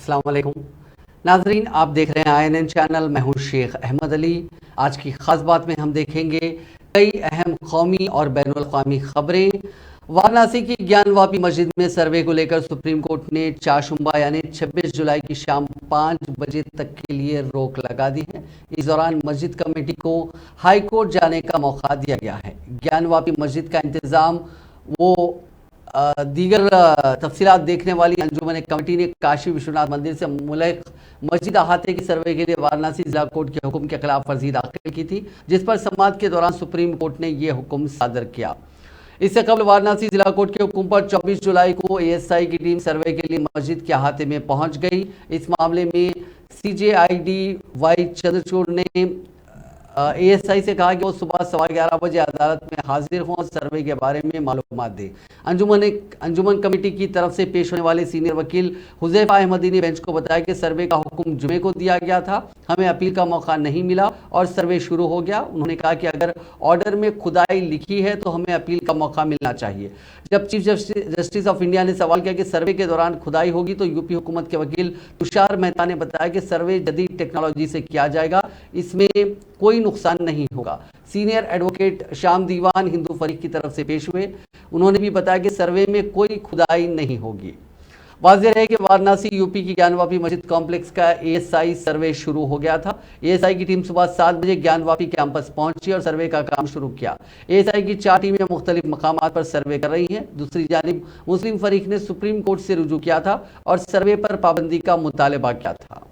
अस्सलाम वालेकुम नाजरीन, आप देख रहे हैं INN चैनल। मैं हूं शेख अहमद अली। आज की ख़ास बात में हम देखेंगे कई अहम कौमी और बैनुल अक़वामी खबरें। वाराणसी की ज्ञानवापी मस्जिद में सर्वे को लेकर सुप्रीम कोर्ट ने चाशुम्बा यानी 26 जुलाई की शाम 5 बजे तक के लिए रोक लगा दी है। इस दौरान मस्जिद कमेटी को हाई कोर्ट जाने का मौका दिया गया है। ज्ञानवापी मस्जिद का इंतज़ाम वो दीगर तफसीलात देखने वाली अंजुमन कमेटी ने काशी विश्वनाथ मंदिर से मुल्क मस्जिद अहाते की सर्वे के लिए वाराणसी जिला कोर्ट के हुक्म के खिलाफ अर्जी दाखिल की थी, जिस पर समाअत के दौरान सुप्रीम कोर्ट ने यह हुक्म सादर किया। इससे कबल वाराणसी जिला कोर्ट के हुक्म पर 24 जुलाई को ASI की टीम सर्वे के लिए मस्जिद के अहाते में पहुंच गई। इस मामले में CJID वाई चंद्रचूड़ ने ASI से कहा कि वो सुबह 11:15 बजे अदालत में हाजिर हों और सर्वे के बारे में मालूमात दें। अंजुमन कमेटी की तरफ से पेश होने वाले सीनियर वकील हुज़ैफा अहमदी ने बेंच को बताया कि सर्वे का हुक्म जुमे को दिया गया था, हमें अपील का मौका नहीं मिला और सर्वे शुरू हो गया। उन्होंने कहा कि अगर ऑर्डर में खुदाई लिखी है तो हमें अपील का मौका मिलना चाहिए। जब चीफ जस्टिस ऑफ इंडिया ने सवाल किया कि सर्वे के दौरान खुदाई होगी तो यूपी हुकूमत के वकील तुषार मेहता ने बताया कि सर्वे जदीद टेक्नोलॉजी से किया जाएगा, इसमें कोई नुकसान नहीं होगा। सीनियर एडवोकेट श्याम दीवान हिंदू फरीक की तरफ से पेश हुए। उन्होंने भी बताया कि सर्वे में कोई खुदाई नहीं होगी। वाज़ेह है कि वाराणसी यूपी की ज्ञानवापी मस्जिद कॉम्प्लेक्स का ASI सर्वे शुरू हो गया था। ASI की टीम सुबह 7 बजे ज्ञानवापी कैंपस पहुंची और सर्वे का काम शुरू किया। ASI की 4 टीमें मुख्तलिफ मकामात पर सर्वे कर रही हैं। दूसरी जानिब मुस्लिम फरीक ने सुप्रीम कोर्ट से रुजू किया था और सर्वे पर पाबंदी का मुतालबा किया था।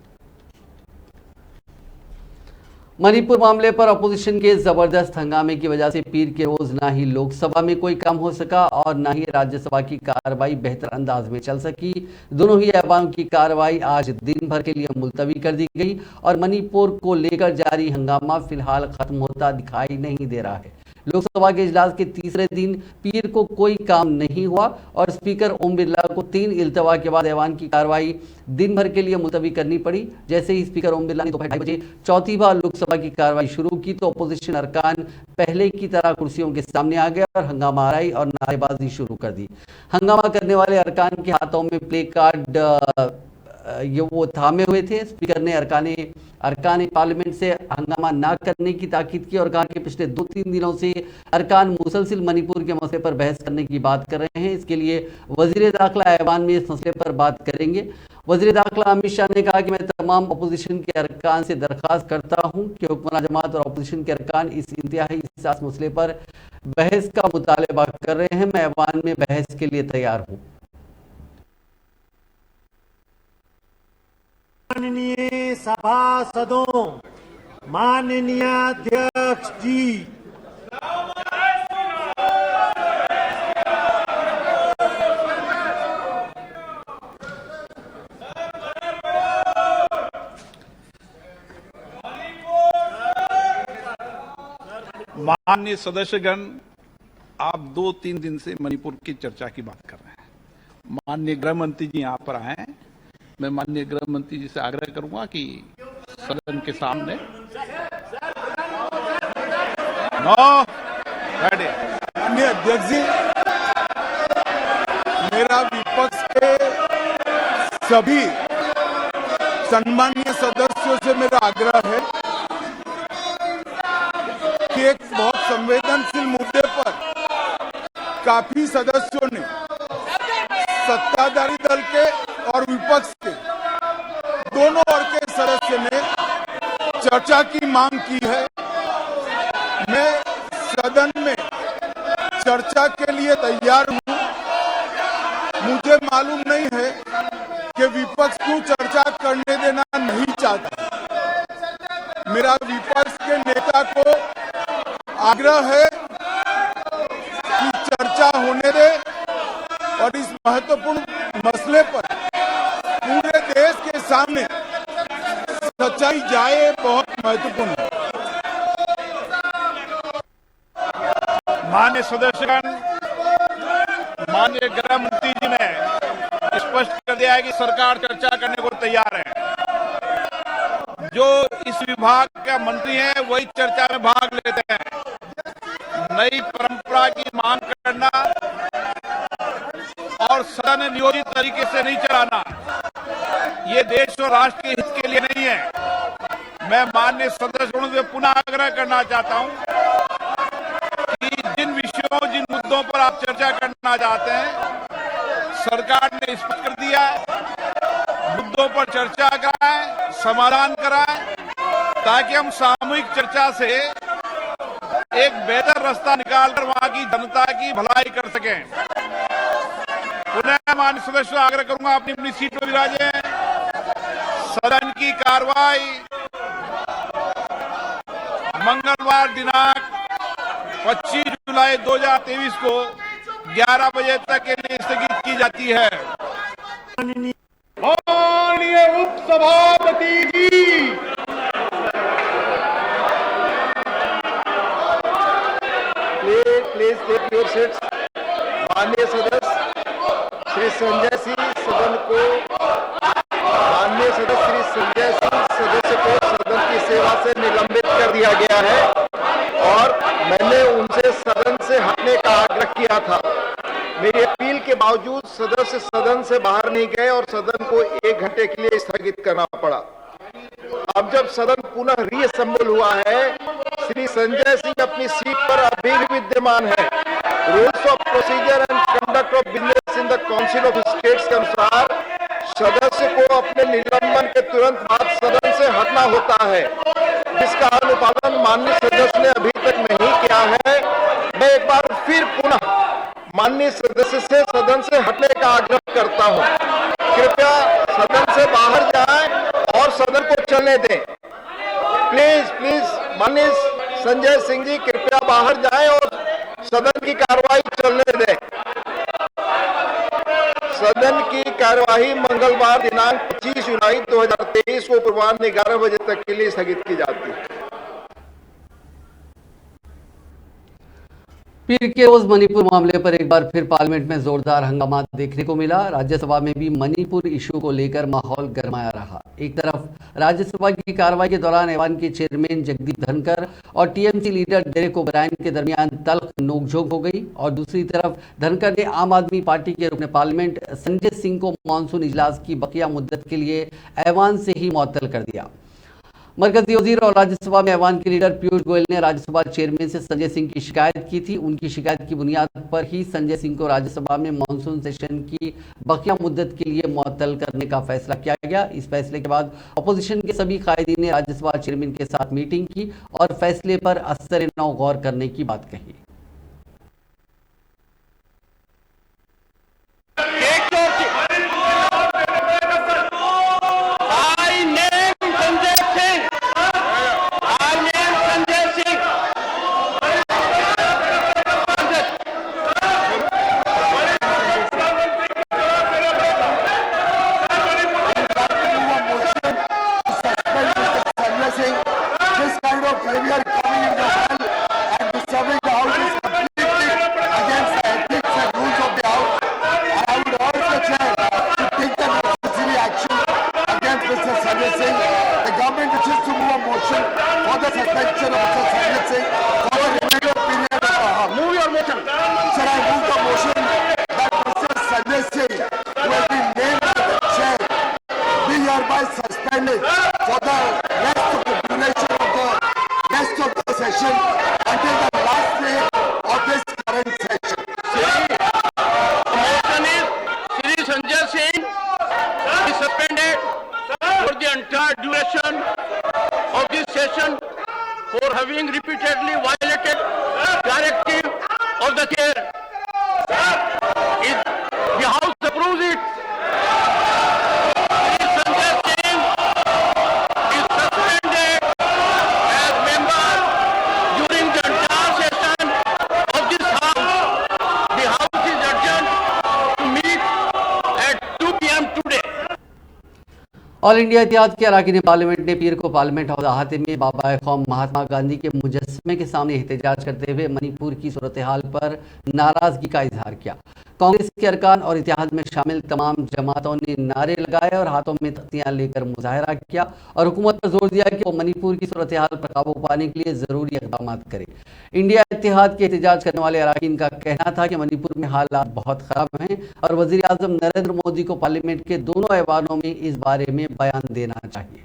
मणिपुर मामले पर अपोजिशन के जबरदस्त हंगामे की वजह से पीर के रोज ना ही लोकसभा में कोई काम हो सका और ना ही राज्यसभा की कार्रवाई बेहतर अंदाज में चल सकी। दोनों ही ऐवान की कार्रवाई आज दिन भर के लिए मुलतवी कर दी गई और मणिपुर को लेकर जारी हंगामा फिलहाल खत्म होता दिखाई नहीं दे रहा है। लोकसभा के इजलास के तीसरे दिन पीर को कोई काम नहीं हुआ और स्पीकर ओम बिरला को 3 इल्तवा के बाद ऐवान की कार्रवाई दिन भर के लिए मुलतवी करनी पड़ी। जैसे ही स्पीकर ओम बिरला ने दोपहर 2:30 बजे चौथी बार लोकसभा की कार्रवाई शुरू की तो अपोजिशन अरकान पहले की तरह कुर्सियों के सामने आ गया और हंगामा आराई और नारेबाजी शुरू कर दी। हंगामा करने वाले अरकान के हाथों में प्ले कार्ड ये वो थामे हुए थे। स्पीकर ने अरकान पार्लियामेंट से हंगामा ना करने की ताकीद की और कहा कि पिछले 2-3 दिनों से अरकान मुसलसिल मणिपुर के मसले पर बहस करने की बात कर रहे हैं। इसके लिए वजीर दाखिला ऐवान में इस मसले पर बात करेंगे। वजीर दाखिला अमित शाह ने कहा कि मैं तमाम अपोजिशन के अरकान से दरख्वास्त करता हूँ कि हुक्मरान जमात और अपोजिशन के अरकान इस इंतहाई हसास मसले पर बहस का मुतालबा कर रहे हैं। मैं ऐवान में बहस के लिए तैयार हूँ। माननीय सभासदों, माननीय अध्यक्ष जी, माननीय सदस्यगण, आप 2-3 दिन से मणिपुर की चर्चा की बात कर रहे हैं। माननीय गृह मंत्री जी यहाँ पर आए हैं। मैं माननीय गृह मंत्री जी से आग्रह करूंगा कि सदन के सामने माननीय अध्यक्ष जी, मेरा विपक्ष के सभी सम्मानीय सदस्यों से मेरा आग्रह है कि एक बहुत संवेदनशील मुद्दे पर काफी सदस्यों ने सत्ताधारी दल के और विपक्ष के दोनों ओर के सदस्य ने चर्चा की मांग की है। मैं सदन में चर्चा के लिए तैयार हूं। मुझे मालूम नहीं है कि विपक्ष क्यों चर्चा करने देना नहीं चाहता। मेरा विपक्ष के नेता को आग्रह है कि चर्चा होने दे और इस महत्वपूर्ण मसले पर पूरे देश के सामने सच्चाई जाए, बहुत महत्वपूर्ण है। माननीय सदस्यगण, माननीय गृह मंत्री जी ने स्पष्ट कर दिया है कि सरकार चर्चा करने को तैयार है। जो इस विभाग का मंत्री है वही चर्चा में भाग लेते हैं। नई परंपरा की मांग करना और सदन नियोजित तरीके से नहीं चलाना, ये और राष्ट्र के हित के लिए नहीं है। मैं माननीय सदस्यों से पुनः आग्रह करना चाहता हूं कि जिन विषयों, जिन मुद्दों पर आप चर्चा करना चाहते हैं, सरकार ने स्पष्ट कर दिया है। मुद्दों पर चर्चा कराएं, समाधान कराएं, ताकि हम सामूहिक चर्चा से एक बेहतर रास्ता निकालकर वहां की जनता की भलाई कर सकें। पुनः माननीय सदस्यों आग्रह करूंगा अपनी अपनी सीट पर विराजें। सदन की कार्रवाई मंगलवार दिनांक 25 जुलाई 2023 को 11 बजे तक के लिए स्थगित की जाती है। माननीय उपसभापति जी, प्लीज टेक योर सीट्स। माननीय सदस्य श्री संजय सिंह सदस्य को सदन की सेवा से निलंबित कर दिया गया है और मैंने उनसे सदन से हटने का आग्रह किया था। मेरी अपील के बावजूद सदस्य सदन से बाहर नहीं गए और सदन को 1 घंटे के लिए स्थगित करना पड़ा। अब जब सदन पुनः रीअसेंबल हुआ है, श्री संजय सिंह अपनी सीट पर अभी भी विद्यमान है। Rules of procedure and conduct of business in the council of states के अनुसार सदस्य को अपने निलंबन के तुरंत बाद सदन से हटना होता है, जिसका अनुपालन माननीय सदस्य ने अभी तक नहीं किया है। मैं एक बार फिर पुनः माननीय सदस्य से सदन से हटने का आग्रह करता हूं। कृपया सदन से बाहर जाएं और सदन को चलने दें। प्लीज माननीय संजय सिंह जी कृपया बाहर जाएं और सदन की कार्रवाई चलने दें। सदन की कार्यवाही मंगलवार दिनांक 25 जुलाई 2023 को पूर्वाह्न 11 बजे तक के लिए स्थगित की जाती है। पीर के रोज मणिपुर मामले पर एक बार फिर पार्लियामेंट में जोरदार हंगामा देखने को मिला। राज्यसभा में भी मणिपुर इशू को लेकर माहौल गरमाया रहा। एक तरफ राज्यसभा की कार्रवाई के दौरान ऐवान के चेयरमैन जगदीप धनखड़ और टीएमसी लीडर डेरेक ओब्रायन के दरमियान तल्ख नोकझोंक हो गई और दूसरी तरफ धनखड़ ने आम आदमी पार्टी के रुकन पार्लियामेंट संजय सिंह को मानसून इजलास की बकिया मुद्दत के लिए ऐवान से ही मुअत्तल कर दिया। मरकजी वजीर और राज्यसभा में ऐवान के लीडर पीयूष गोयल ने राज्यसभा चेयरमैन से संजय सिंह की शिकायत की थी। उनकी शिकायत की बुनियाद पर ही संजय सिंह को राज्यसभा में मानसून सेशन की बकिया मुद्दत के लिए मुअत्तल करने का फैसला किया गया। इस फैसले के बाद अपोजिशन के सभी कायदीन ने राज्यसभा चेयरमैन के साथ मीटिंग की और फैसले पर असर नौ गौर करने की बात कही। For having repeatedly violated directive of the chair. The House approves it. Sanjay Singh is suspended as member during the entire session of this House. The House is adjourned to meet at 2 p.m. today. All India इत्तेहाद के अरकान parliament ने पीर को parliament house अहाते में बाबा कौम महात्मा गांधी के मुजस्समे के सामने एहतजाज करते हुए मणिपुर की सूरत हाल पर नाराजगी का इजहार किया। कांग्रेस के अरकान और इतिहाद में शामिल तमाम जमातों ने नारे लगाए और हाथों में तख्तियां लेकर मुजाहरा किया और हुकूमत पर जोर दिया कि वो मणिपुर की सूरत हाल पर काबू पाने के लिए ज़रूरी इक़दाम करे। इंडिया इत्तेहाद के एहतजाज करने वाले अरकान का कहना था कि मणिपुर में हालात बहुत ख़राब हैं और वज़ीर आज़म नरेंद्र मोदी को पार्लियामेंट के दोनों ऐवानों में इस बारे में बयान देना चाहिए।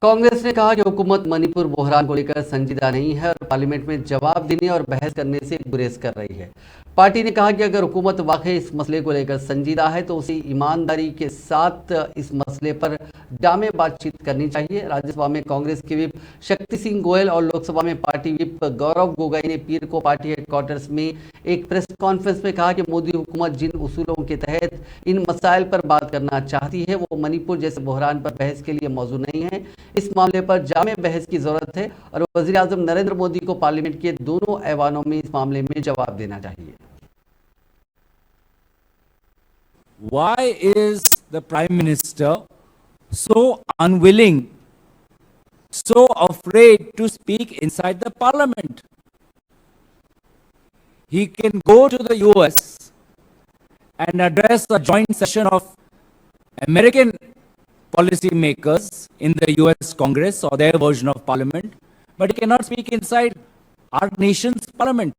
कांग्रेस ने कहा कि हुकूमत मणिपुर बहरान को लेकर संजीदा नहीं है और पार्लियामेंट में जवाब देने और बहस करने से गुरेज कर रही है। पार्टी ने कहा कि अगर हुकूमत वाकई इस मसले को लेकर संजीदा है तो उसे ईमानदारी के साथ इस मसले पर जामे बातचीत करनी चाहिए। राज्यसभा में कांग्रेस के विप शक्ति सिंह गोयल और लोकसभा में पार्टी विप गौरव गोगोई ने पीर को पार्टी हेडक्वार्टर्स में एक प्रेस कॉन्फ्रेंस में कहा कि मोदी हुकूमत जिन उसूलों के तहत इन मसाइल पर बात करना चाहती है वो मणिपुर जैसे बहरान पर बहस के लिए मौजूद नहीं है। इस मामले पर जामे बहस की जरूरत है और वज़ीर आज़म नरेंद्र मोदी को पार्लियामेंट के दोनों ऐवानों में इस मामले में जवाब देना चाहिए। Why is the Prime Minister so unwilling, so afraid to speak inside the Parliament? He can go to the US and address a joint session of American policymakers in the US Congress or their version of Parliament, but he cannot speak inside our nation's Parliament.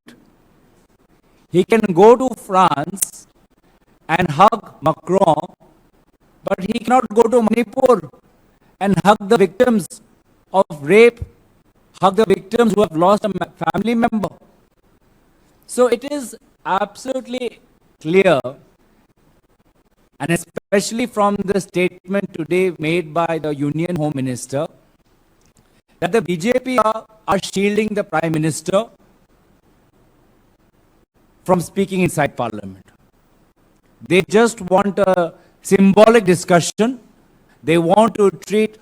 He can go to France and hug Macron, but he cannot go to Manipur and hug the victims of rape, hug the victims who have lost a family member. So it is absolutely clear, and especially from the statement today made by the Union Home Minister, that the BJP are shielding the Prime Minister from speaking inside Parliament. They just want a symbolic discussion. They want to treat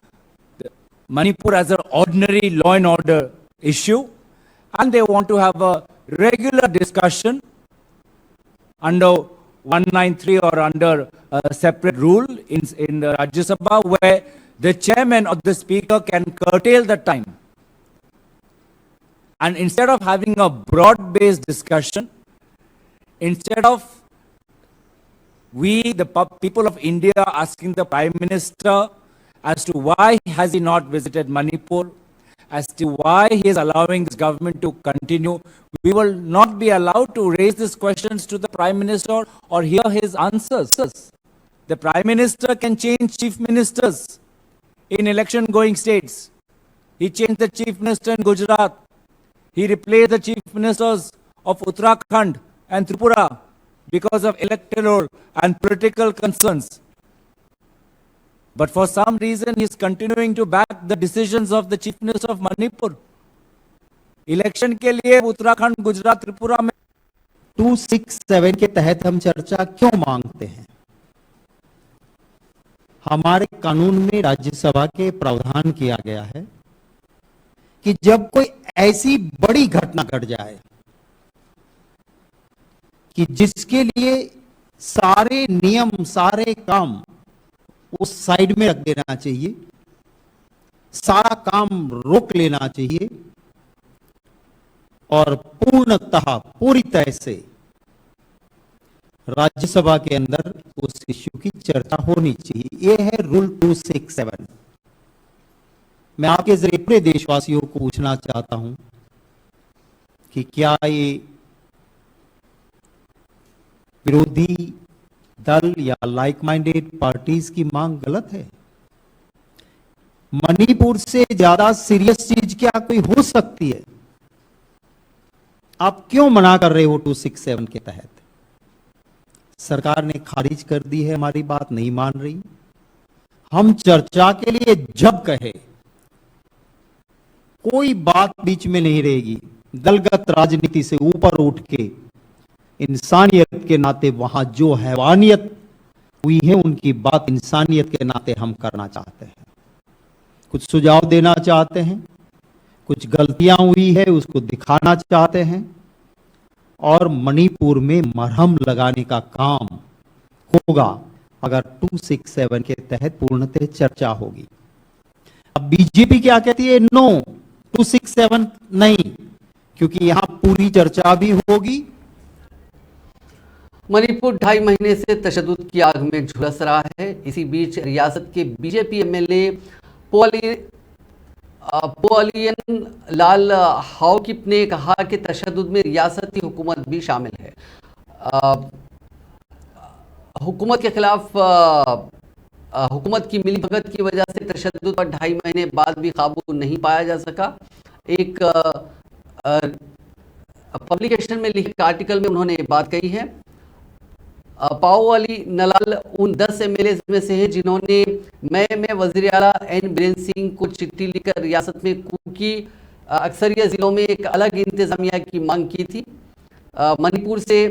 Manipur as an ordinary law and order issue, and they want to have a regular discussion under 193 or under a separate rule in the Rajya Sabha, where the chairman or the speaker can curtail the time. And instead of having a broad-based discussion, instead of we, the people of India, asking the Prime Minister as to why has he not visited Manipur, as to why he is allowing this government to continue, we will not be allowed to raise these questions to the Prime Minister or hear his answers. The Prime Minister can change chief ministers in election-going states. He changed the chief minister in Gujarat. He replaced the chief ministers of Uttarakhand and Tripura because of electoral and political concerns. But for some reason, he is continuing to back the decisions of the chief minister of Manipur. Election के लिए उत्तराखंड, गुजरात, त्रिपुरा में 267 के तहत हम चर्चा क्यों मांगते हैं? हमारे कानून में राज्यसभा के प्रावधान किया गया है कि जब कोई ऐसी बड़ी घटना घट जाए कि जिसके लिए सारे नियम, सारे काम उस साइड में रख देना चाहिए, सारा काम रोक लेना चाहिए और पूर्णतः पूरी तरह से राज्यसभा के अंदर उस इश्यू की चर्चा होनी चाहिए। यह है रूल 267। मैं आपके जरिए पूरे देशवासियों को पूछना चाहता हूं कि क्या ये विरोधी दल या लाइक माइंडेड पार्टीज की मांग गलत है? मणिपुर से ज्यादा सीरियस चीज क्या कोई हो सकती है? आप क्यों मना कर रहे हो 267 के तहत? सरकार ने खारिज कर दी है, हमारी बात नहीं मान रही। हम चर्चा के लिए जब कहे कोई बात बीच में नहीं रहेगी। दलगत राजनीति से ऊपर उठ के इंसानियत के नाते वहां जो हैवानियत हुई है उनकी बात इंसानियत के नाते हम करना चाहते हैं, कुछ सुझाव देना चाहते हैं, कुछ गलतियां हुई है उसको दिखाना चाहते हैं और मणिपुर में मरहम लगाने का काम होगा अगर 267 के तहत पूर्णतः चर्चा होगी। अब बीजेपी क्या कहती है? नो, 267 नहीं, क्योंकि यहां पूरी चर्चा भी होगी। मणिपुर 2.5 महीने से तशद्दुद की आग में झुलस रहा है। इसी बीच रियासत के बीजेपी एमएलए पोलियन लाल हाउकिप ने कहा कि तशद्दुद में रियासती हुकूमत भी शामिल है। हुकूमत के खिलाफ हुकूमत की मिलीभगत की वजह से तशद्दुद पर 2.5 महीने बाद भी काबू नहीं पाया जा सका। एक पब्लिकेशन में लिखे आर्टिकल में उन्होंने ये बात कही है। पाओ अली नलाल उन 10 एमएलए में से है जिन्होंने मई में वजीर आला एन बीरेन सिंह को चिट्ठी लिखकर रियासत में कूच की अक्सरिया जिलों में एक अलग इंतजामिया की मांग की थी। मणिपुर से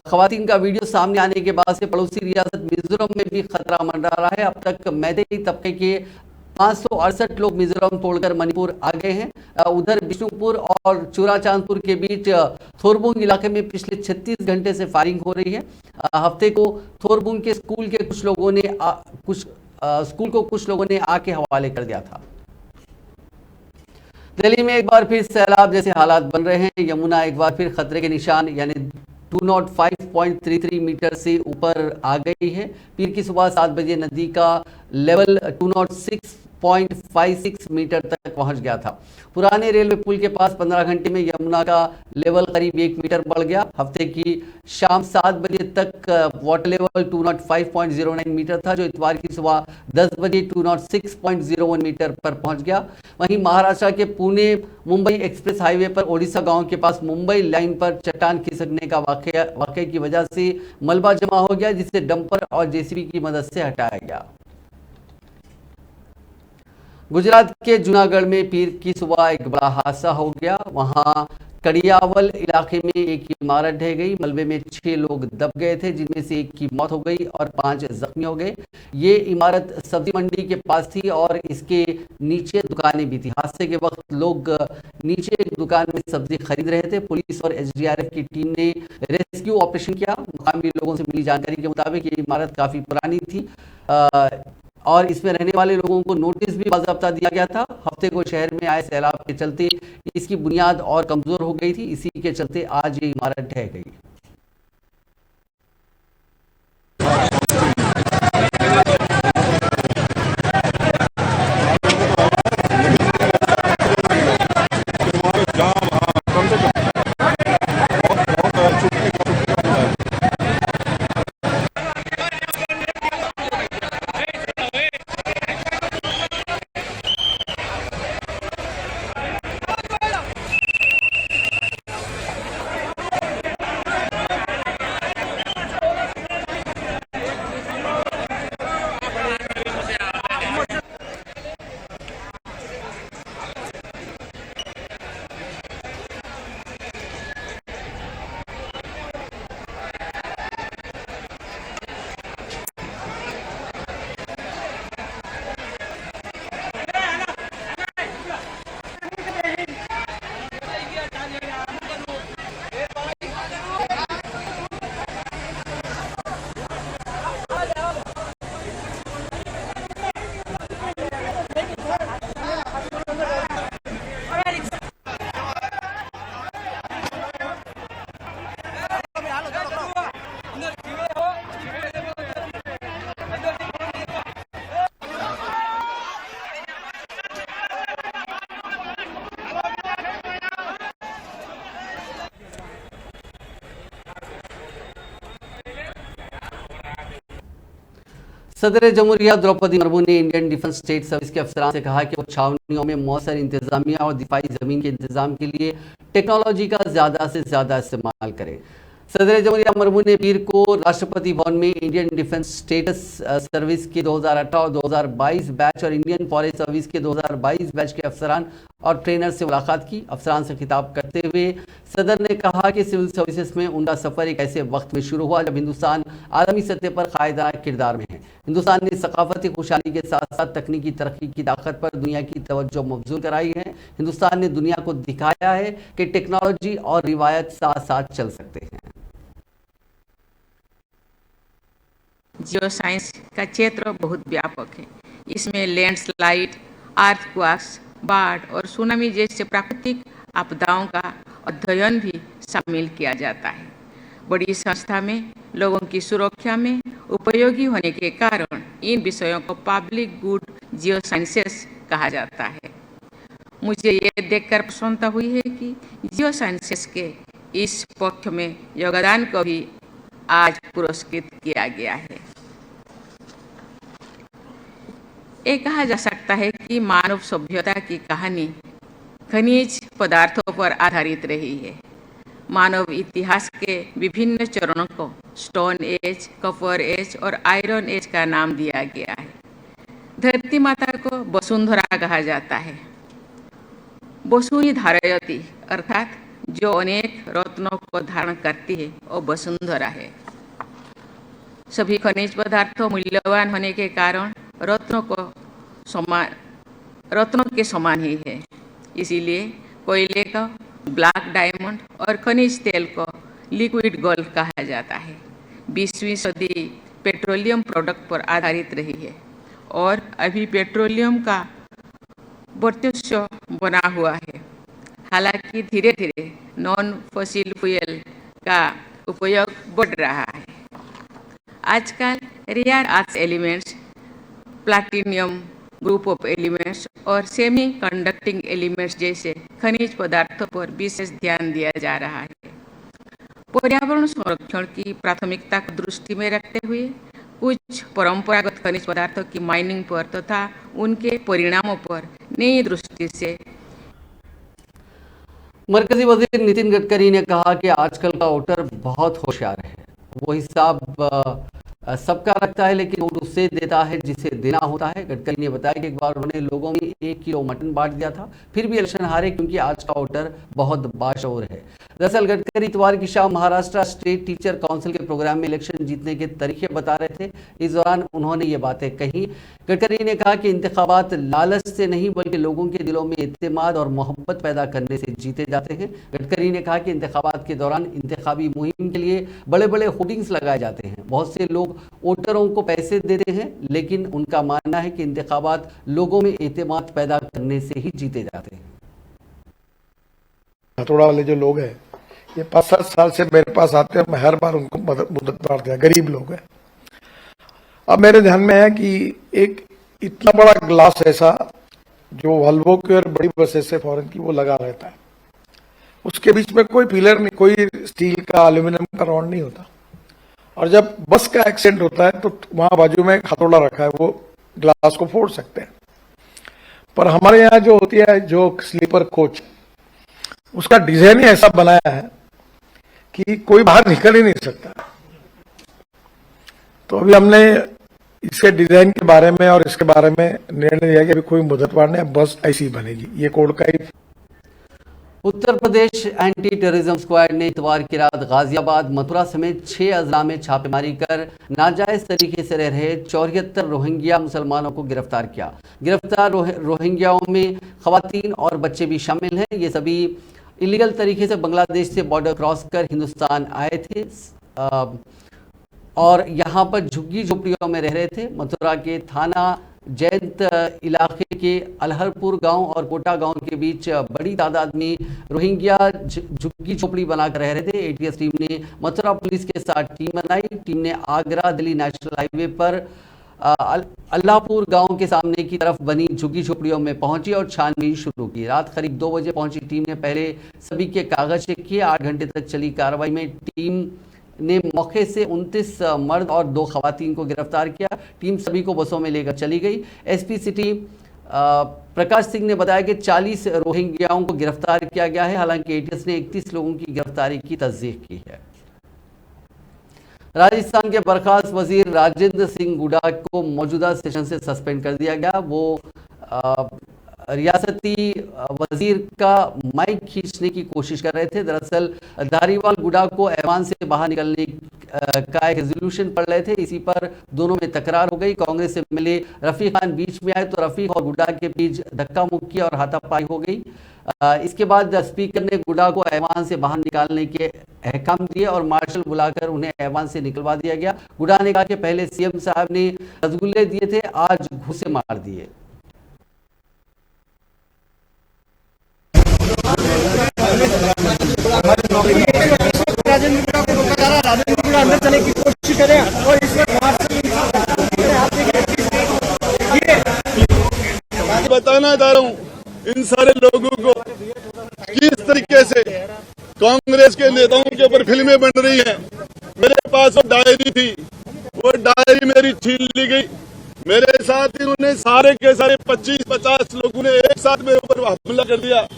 खवातीन का वीडियो सामने आने के बाद से पड़ोसी रियासत मिजोरम में भी खतरा मंडरा रहा है। अब तक मैतेई तबके के 568 लोग मिजोरम तोड़कर मणिपुर आ गए हैं। उधर बिष्णुपुर और चूराचांदपुर के बीच थोरबुंग इलाके में पिछले 36 घंटे से फायरिंग हो रही है। हफ्ते को थोरबुंग के स्कूल के कुछ लोगों ने आके हवाले कर दिया था। दिल्ली में एक बार फिर सैलाब जैसे हालात बन रहे हैं। यमुना एक बार फिर खतरे के निशान यानी 205.33 मीटर से ऊपर आ गई है। पीर की सुबह 7 बजे नदी का लेवल 206.56 मीटर तक पहुंच गया था। पुराने रेलवे पुल के पास 15 घंटे में यमुना का लेवल करीब 1 मीटर बढ़ गया। हफ्ते की शाम 7 बजे तक वाटर लेवल 205.09 मीटर था, जो इतवार की सुबह 10 बजे 206.01 मीटर पर पहुंच गया। वहीं महाराष्ट्र के पुणे मुंबई एक्सप्रेस हाईवे पर ओडिशा गांव के पास मुंबई लाइन पर चट्टान खिसकने का वाकये की वजह से मलबा जमा हो गया, जिसे डंपर और जेसीबी की मदद से हटाया गया। गुजरात के जूनागढ़ में पीर की सुबह एक बड़ा हादसा हो गया। वहां कड़ियावल इलाके में एक इमारत ढह गई। मलबे में 6 लोग दब गए थे, जिनमें से 1 की मौत हो गई और 5 जख्मी हो गए। ये इमारत सब्जी मंडी के पास थी और इसके नीचे दुकानें भी थी। हादसे के वक्त लोग नीचे एक दुकान में सब्जी खरीद रहे थे। पुलिस और एसडीआरएफ की टीम ने रेस्क्यू ऑपरेशन किया। मुकामी लोगों से मिली जानकारी के मुताबिक ये इमारत काफी पुरानी थी और इसमें रहने वाले लोगों को नोटिस भी बाज़ाब्ता दिया गया था। हफ्ते को शहर में आए सैलाब के चलते इसकी बुनियाद और कमजोर हो गई थी। इसी के चलते आज ये इमारत ढह गई। सदर जमहूरिया द्रौपदी मुर्मू ने इंडियन डिफेंस स्टेट सर्विस के अफसरान से कहा कि वो छावनियों में मौसर इंतजामिया और दिफाई जमीन के इंतजाम के लिए टेक्नोलॉजी का ज़्यादा से ज़्यादा इस्तेमाल करें। सदर जमहूरिया मुर्मू ने पीर को राष्ट्रपति भवन में इंडियन डिफेंस स्टेटस सर्विस के 2018 और 2022 बैच और इंडियन फॉरेस्ट सर्विस के 2022 बैच के अफसरान और ट्रेनर से मुलाकात की। अफसरान से खिताब करते हुए सदर ने कहा कि सिविल सर्विसेज में उनका सफ़र एक ऐसे वक्त में शुरू हुआ जब हिंदुस्तान आलमी सतह पर कायदाना किरदार में है। हिंदुस्तान ने सकाफती खुशहाली के साथ साथ तकनीकी तरक्की की ताकत पर दुनिया की तवज्जो मबजूल कराई है। हिंदुस्तान ने दुनिया को दिखाया है कि टेक्नोलॉजी और रिवायत साथ साथ चल सकते हैं। जियो साइंस का क्षेत्र बहुत व्यापक है। इसमें लैंडस्लाइड, अर्थक्वेक्स, बाढ़ और सुनामी जैसे प्राकृतिक आपदाओं का अध्ययन भी शामिल किया जाता है। बड़ी संस्था में लोगों की सुरक्षा में उपयोगी होने के कारण इन विषयों को पब्लिक गुड जियो साइंसेस कहा जाता है। मुझे ये देखकर प्रसन्नता हुई है कि जियो साइंसेस के इस पक्ष में योगदान को भी आज पुरस्कृत किया गया है। ये कहा जा सकता है कि मानव सभ्यता की कहानी खनिज पदार्थों पर आधारित रही है। मानव इतिहास के विभिन्न चरणों को स्टोन एज, कॉपर एज और आयरन एज का नाम दिया गया है। धरती माता को वसुंधरा कहा जाता है। वसुनी धारयती अर्थात जो अनेक रत्नों को धारण करती है वो वसुंधरा है। सभी खनिज पदार्थों मूल्यवान होने के कारण रत्नों के समान ही है। इसीलिए कोयले को ब्लैक डायमंड और खनिज तेल को लिक्विड गोल्ड कहा जाता है। 20वीं सदी पेट्रोलियम प्रोडक्ट पर आधारित रही है और अभी पेट्रोलियम का वर्चस्व बना हुआ है। हालांकि धीरे धीरे नॉन फॉसिल फ्यूल का उपयोग बढ़ रहा है। आजकल rare earth elements, platinum group of elements और सेमी कंडक्टिंग एलिमेंट्स जैसे खनिज पदार्थों पर विशेष ध्यान दिया जा रहा है। पर्यावरण संरक्षण की प्राथमिकता को दृष्टि में रखते हुए कुछ परंपरागत खनिज पदार्थों की माइनिंग पर तथा उनके परिणामों पर नई दृष्टि से मरकजी वजीर नितिन गडकरी ने कहा कि आजकल का वोटर बहुत होशियार है। वो हिसाब सबका रखता है लेकिन वोट उससे देता है जिसे देना होता है। गडकरी ने बताया कि एक बार उन्होंने लोगों में 1 किलो मटन बांट दिया था, फिर भी इलेक्शन हारे क्योंकि आज का वोटर बहुत बाशऊर है। दरअसल गडकरी इतवार की शाम महाराष्ट्र स्टेट टीचर काउंसिल के प्रोग्राम में इलेक्शन जीतने के तरीके बता रहे थे। इस दौरान उन्होंने ये बातें कही। गडकरी ने कहा कि इंतखाबात लालच से नहीं बल्कि लोगों के दिलों में इत्तेमाद और मोहब्बत पैदा करने से जीते जाते हैं। गडकरी ने कहा कि इंतखाबात के दौरान इंतखाबी मुहिम के लिए बड़े बड़े होर्डिंग्स लगाए जाते हैं। बहुत से लोग वोटरों को पैसे देते हैं लेकिन उनका मानना है कि इंतखाबात लोगों में इत्तेमाद पैदा करने से ही जीते जाते हैं। हथौड़ा वाले जो लोग हैं ये 5-7 साल से मेरे पास आते हैं, मैं हर बार उनको मदद मार दिया। गरीब लोग हैं। अब मेरे ध्यान में है कि एक इतना बड़ा ग्लास ऐसा जो वॉल्वो की और बड़ी बसें से फॉरेन की वो लगा रहता है, उसके बीच में कोई पिलर नहीं, कोई स्टील का एल्यूमिनियम का रॉड नहीं होता। और जब बस का एक्सीडेंट होता है तो वहां बाजू में हथौड़ा रखा है, वो ग्लास को फोड़ सकते हैं। पर हमारे यहाँ जो होती है जो स्लीपर कोच, उसका डिजाइन ही ऐसा बनाया है कि कोई बाहर निकल ही नहीं सकता। तो अभी हमने इसके डिजाइन के बारे में और इसके बारे में निर्णय लिया कि अभी कोई मुद्दत वार नहीं, बस ऐसी ही बनेगी। ये कोड का ही। Uttar Pradesh anti terrorism squad ने इतवार की रात गाजियाबाद, मथुरा समेत 6 अजला में छापेमारी कर नाजायज तरीके से रह रहे 74 रोहिंग्या मुसलमानों को गिरफ्तार किया। गिरफ्तार रोहिंग्याओं में खवातीन और बच्चे भी शामिल हैं। ये सभी इलीगल तरीके से बांग्लादेश से बॉर्डर क्रॉस कर हिंदुस्तान आए थे और यहाँ पर झुग्गी झोपड़ियों में रह रहे थे। मथुरा के थाना जैंत इलाके के अलहरपुर गांव और कोटा गांव के बीच बड़ी तादाद में रोहिंग्या झुग्गी झोपड़ी बनाकर रह रहे थे। एटीएस टीम ने मथुरा पुलिस के साथ टीम बनाई। टीम ने आगरा दिल्ली नेशनल हाईवे पर अल्लाहपुर गांव के सामने की तरफ बनी झुग्गी झोपड़ियों में पहुंची और छानबीन शुरू की। रात करीब 2 बजे पहुंची टीम ने पहले सभी के कागज चेक किए। 8 घंटे तक चली कार्रवाई में टीम ने मौके से 29 मर्द और 2 खवातीन को गिरफ्तार किया। टीम सभी को बसों में लेकर चली गई। एसपी सिटी प्रकाश सिंह ने बताया कि 40 रोहिंग्याओं को गिरफ्तार किया गया है। हालांकि एटीएस ने 31 लोगों की गिरफ्तारी की तस्दीक की है। राजस्थान के बर्खास्त वजीर राजेंद्र सिंह गुडा को मौजूदा सेशन से सस्पेंड कर दिया गया। वो रियासती वजीर का माइक खींचने की कोशिश कर रहे थे। दरअसल धारीवाल गुडा को ऐवान से बाहर निकलने का एक रेजोल्यूशन पढ़ रहे थे। इसी पर दोनों में तकरार हो गई। कांग्रेस से मिले रफीक खान बीच में आए तो रफीक और गुडा के बीच धक्का मुक्की और हाथापाई हो गई। इसके बाद स्पीकर ने गुडा को ऐवान से बाहर निकालने के अहकाम दिए और मार्शल बुलाकर उन्हें ऐवान से निकलवा दिया गया। गुडा ने कहा कि पहले सीएम साहब ने रसगुल्ले दिए थे, आज घूंसे मार दिए। बताना चाह रहा हूँ इन सारे लोगों को किस तरीके से कांग्रेस के नेताओं के ऊपर फिल्में बन रही हैं। मेरे पास वो डायरी थी, वो डायरी मेरी छीन ली गई। मेरे साथ इन्होंने सारे के सारे 25-50 लोगों ने एक साथ मेरे ऊपर हमला कर दिया।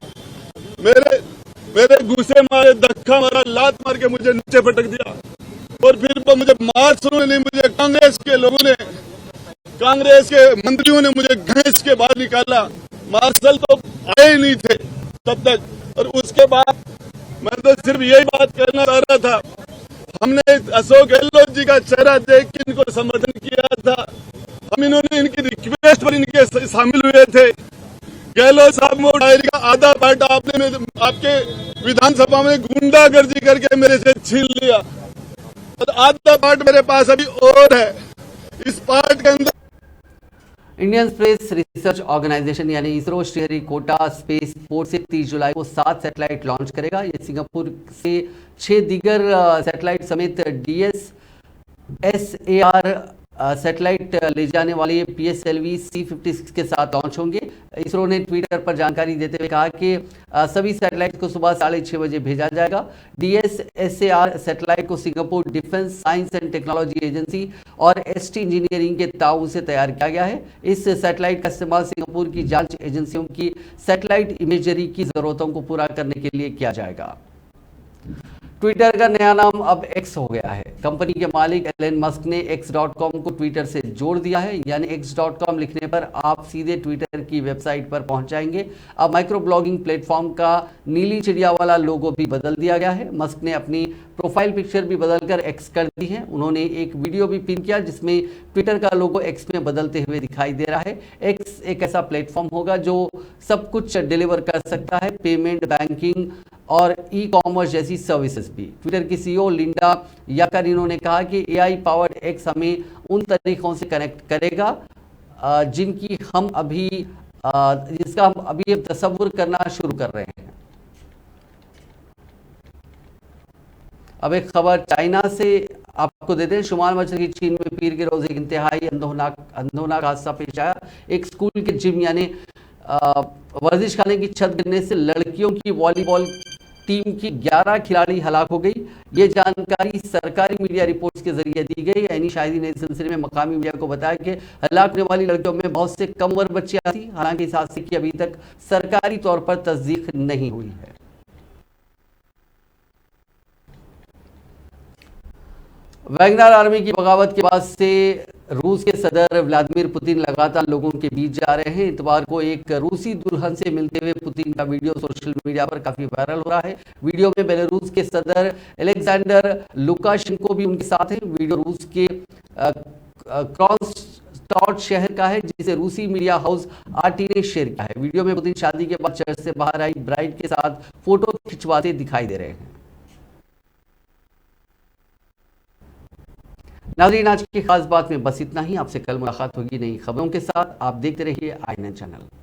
मेरे घूसे मारे, धक्का मारा, लात मार के मुझे नीचे पटक दिया और फिर मुझे मार सुनने नहीं। मुझे कांग्रेस के लोगों ने, कांग्रेस के मंत्रियों ने मुझे घसीट के बाहर निकाला। मार्शल तो आए नहीं थे तब तक। और उसके बाद मैं तो सिर्फ यही बात करना चाह रहा था, हमने अशोक गहलोत जी का चेहरा देख के इनको समर्थन किया था। हम इन्होंने इनकी रिक्वेस्ट पर इनके शामिल हुए थे। गहलोत साहब वो डायरी का आधा पार्ट आपने आपके विधानसभा में गुंडागर्दी करके मेरे से छीन लिया और आधा पार्ट मेरे पास अभी और है। इस पार्ट के अंदर इंडियन स्पेस रिसर्च ऑर्गेनाइजेशन यानी इसरो श्रीहरिकोटा स्पेस पोर्ट से 30 जुलाई को 7 सैटेलाइट लॉन्च करेगा। ये सिंगापुर से 6 दीगर सैटेलाइट समेत DSSAR सैटेलाइट ले जाने वाले PSLV C56 के साथ लॉन्च होंगे। इसरो ने ट्विटर पर जानकारी देते हुए कहा कि सभी सैटेलाइट को सुबह 6:30 बजे भेजा जाएगा। DSSAR सैटेलाइट को Singapore defence science and technology agency और ST इंजीनियरिंग के ताउन से तैयार किया गया है। इस सैटेलाइट का इस्तेमाल सिंगापुर की जांच एजेंसियों की सैटेलाइट इमेजरी की जरूरतों को पूरा करने के लिए किया जाएगा। ट्विटर का नया नाम अब एक्स हो गया है। कंपनी के मालिक एलन मस्क ने x.com को ट्विटर से जोड़ दिया है। यानी x.com लिखने पर आप सीधे ट्विटर की वेबसाइट पर पहुंच जाएंगे। अब माइक्रो ब्लॉगिंग प्लेटफॉर्म का नीली चिड़िया वाला लोगो भी बदल दिया गया है। मस्क ने अपनी प्रोफाइल पिक्चर भी बदलकर एक्स कर दी है। उन्होंने एक वीडियो भी पिन किया जिसमें ट्विटर का लोगो एक्स में बदलते हुए दिखाई दे रहा है। एक्स एक ऐसा प्लेटफॉर्म होगा जो सब कुछ डिलीवर कर सकता है, पेमेंट, बैंकिंग और ई-कॉमर्स जैसी सर्विसेज भी। ट्विटर की CEO लिंडा याकारिनो ने कहा कि AI पावर्ड एक्स हमें उन तरीकों से कनेक्ट करेगा जिसका हम अभी तस्वुर करना शुरू कर रहे हैं। अब एक खबर चाइना से आपको देते हैं। शुमाल मच रही चीन में पीर के रोज एक इंतहाई अंधोनाक हादसा पेश आया। एक स्कूल के जिम यानी वर्जिश खाने की छत गिरने से लड़कियों की वॉलीबॉल टीम की 11 खिलाड़ी हलाक हो गई। ये जानकारी सरकारी मीडिया रिपोर्ट्स के जरिए दी गई। यानी शाहिदी ने इस सिलसिले में मकामी मीडिया को बताया कि हलाक होने वाली लड़कियों में बहुत से कम उम्र बच्चियां थी। हालांकि इस हादसे की अभी तक सरकारी तौर पर तस्दीक नहीं हुई है। वैगनर आर्मी की बगावत के बाद से रूस के सदर व्लादिमीर पुतिन लगातार लोगों के बीच जा रहे हैं। इतवार को एक रूसी दुल्हन से मिलते हुए पुतिन का वीडियो सोशल मीडिया पर काफी वायरल हो रहा है। वीडियो में बेलारूस के सदर अलेक्जेंडर लुकाशेंको भी उनके साथ हैं। वीडियो रूस के क्रोनस्टाड शहर का है जिसे रूसी मीडिया हाउस RT ने शेयर किया है। वीडियो में पुतिन शादी के बाद चर्च से बाहर आई ब्राइड के साथ फोटो खिंचवाते दिखाई दे रहे हैं। नाज़रीन, आज की खास बात में बस इतना ही। आपसे कल मुलाकात होगी नई खबरों के साथ। आप देखते रहिए INN चैनल।